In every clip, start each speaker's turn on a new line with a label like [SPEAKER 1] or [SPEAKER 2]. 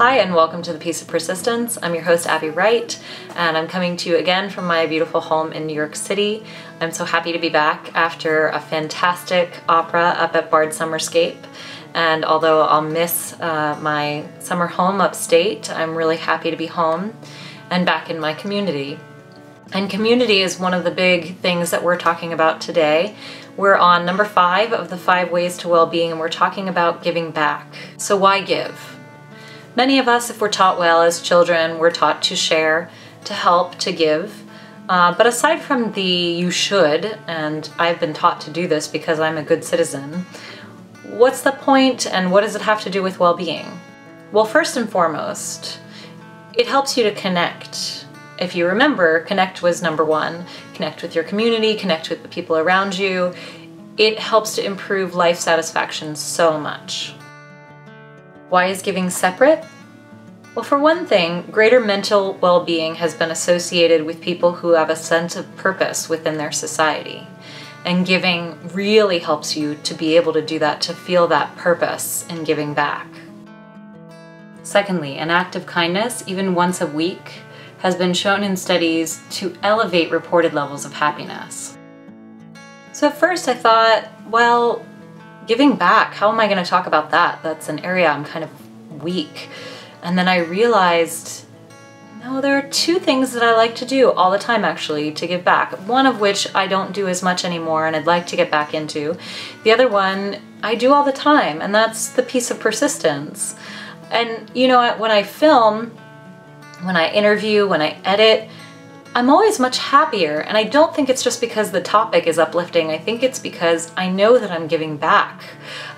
[SPEAKER 1] Hi and welcome to The Piece of Persistence. I'm your host Abby Wright and I'm coming to you again from my beautiful home in New York City. I'm so happy to be back after a fantastic opera up at Bard Summerscape, and although I'll miss my summer home upstate, I'm really happy to be home and back in my community. And community is one of the big things that we're talking about today. We're on number 5 of the 5 ways to well-being, and we're talking about giving back. So why give? Many of us, if we're taught well as children, we're taught to share, to help, to give. But aside from the you should, and I've been taught to do this because I'm a good citizen, what's the point and what does it have to do with well-being? Well, first and foremost, it helps you to connect. If you remember, connect was number 1. Connect with your community, connect with the people around you. It helps to improve life satisfaction so much. Why is giving separate? Well, for one thing, greater mental well-being has been associated with people who have a sense of purpose within their society. And giving really helps you to be able to do that, to feel that purpose in giving back. Secondly, an act of kindness, even once a week, has been shown in studies to elevate reported levels of happiness. So at first I thought, well, giving back, how am I going to talk about that? That's an area I'm kind of weak. And then I realized, no, there are 2 things that I like to do all the time actually to give back. One of which I don't do as much anymore and I'd like to get back into. The other one I do all the time, and that's the piece of persistence. And you know, when I film, when I interview, when I edit, I'm always much happier, and I don't think it's just because the topic is uplifting. I think it's because I know that I'm giving back.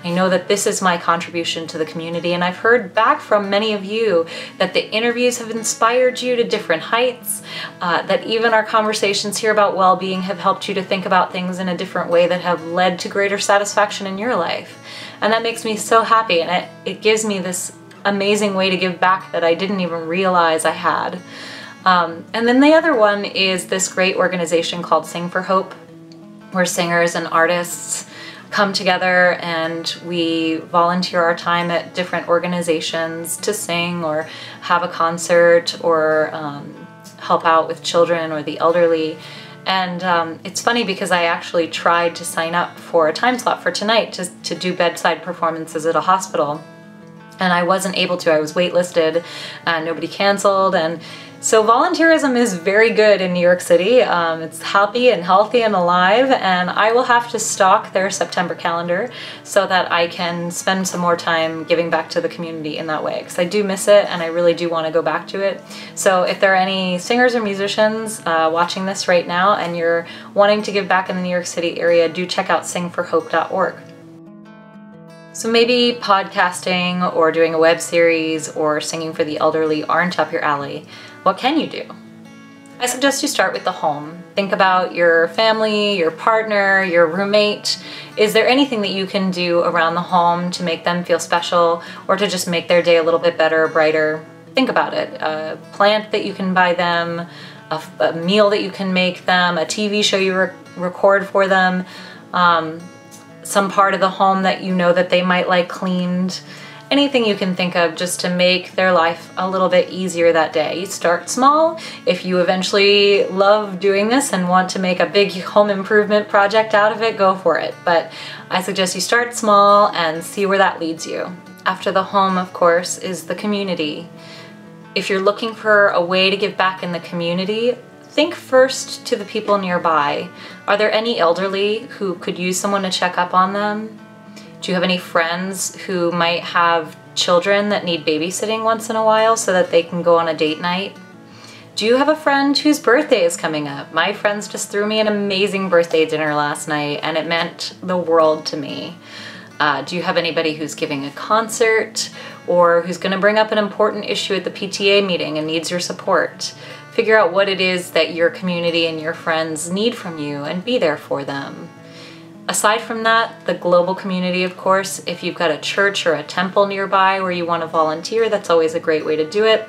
[SPEAKER 1] I know that this is my contribution to the community, and I've heard back from many of you that the interviews have inspired you to different heights, that even our conversations here about well-being have helped you to think about things in a different way that have led to greater satisfaction in your life. And that makes me so happy, and it gives me this amazing way to give back that I didn't even realize I had. And then the other one is this great organization called Sing for Hope, where singers and artists come together and we volunteer our time at different organizations to sing or have a concert or help out with children or the elderly. And it's funny because I actually tried to sign up for a time slot for tonight to do bedside performances at a hospital. And I wasn't able to. I was waitlisted and nobody canceled. And so volunteerism is very good in New York City. It's happy and healthy and alive, and I will have to stalk their September calendar so that I can spend some more time giving back to the community in that way, because I do miss it and I really do want to go back to it. So if there are any singers or musicians watching this right now and you're wanting to give back in the New York City area, do check out singforhope.org. So maybe podcasting or doing a web series or singing for the elderly aren't up your alley. What can you do? I suggest you start with the home. Think about your family, your partner, your roommate. Is there anything that you can do around the home to make them feel special or to just make their day a little bit better, brighter? Think about it. A plant that you can buy them, a meal that you can make them, a TV show you record for them, some part of the home that you know that they might like cleaned. Anything you can think of just to make their life a little bit easier that day. You start small. If you eventually love doing this and want to make a big home improvement project out of it, go for it. But I suggest you start small and see where that leads you. After the home, of course, is the community. If you're looking for a way to give back in the community, think first to the people nearby. Are there any elderly who could use someone to check up on them? Do you have any friends who might have children that need babysitting once in a while so that they can go on a date night? Do you have a friend whose birthday is coming up? My friends just threw me an amazing birthday dinner last night and it meant the world to me. Do you have anybody who's giving a concert or who's going to bring up an important issue at the PTA meeting and needs your support? Figure out what it is that your community and your friends need from you and be there for them. Aside from that, the global community, of course, if you've got a church or a temple nearby where you want to volunteer, that's always a great way to do it.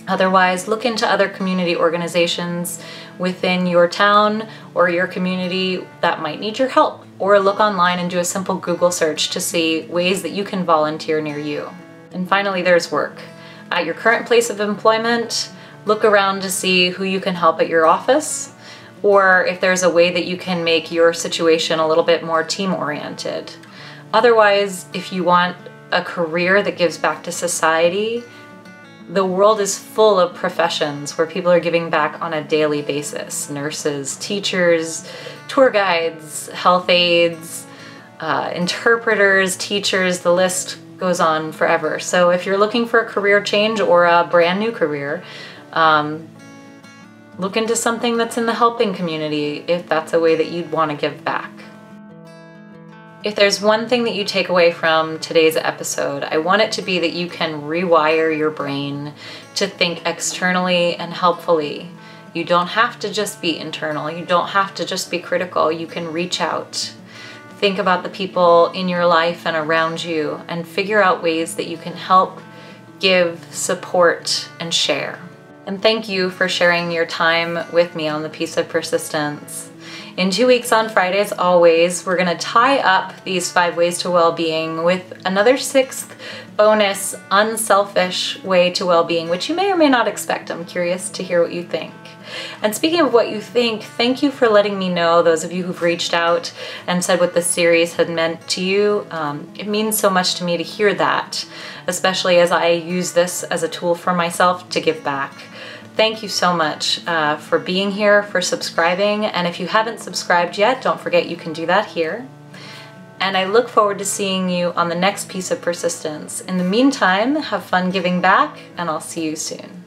[SPEAKER 1] Otherwise, look into other community organizations within your town or your community that might need your help, or look online and do a simple Google search to see ways that you can volunteer near you. And finally, there's work. at your current place of employment, look around to see who you can help at your office, or if there's a way that you can make your situation a little bit more team-oriented. Otherwise, if you want a career that gives back to society, the world is full of professions where people are giving back on a daily basis. Nurses, teachers, tour guides, health aides, interpreters, teachers, the list goes on forever. So if you're looking for a career change or a brand new career, look into something that's in the helping community if that's a way that you'd want to give back. If there's one thing that you take away from today's episode, I want it to be that you can rewire your brain to think externally and helpfully. You don't have to just be internal. You don't have to just be critical. You can reach out. Think about the people in your life and around you and figure out ways that you can help, give, support, and share. And thank you for sharing your time with me on the Piece of Persistence. In 2 weeks on Friday, as always, we're going to tie up these 5 ways to well-being with another 6th bonus, unselfish way to well-being, which you may or may not expect. I'm curious to hear what you think. And speaking of what you think, thank you for letting me know, those of you who've reached out and said what this series had meant to you. It means so much to me to hear that, especially as I use this as a tool for myself to give back. Thank you so much for being here, for subscribing, and if you haven't subscribed yet, don't forget you can do that here. And I look forward to seeing you on the next Piece of Persistence. In the meantime, have fun giving back, and I'll see you soon.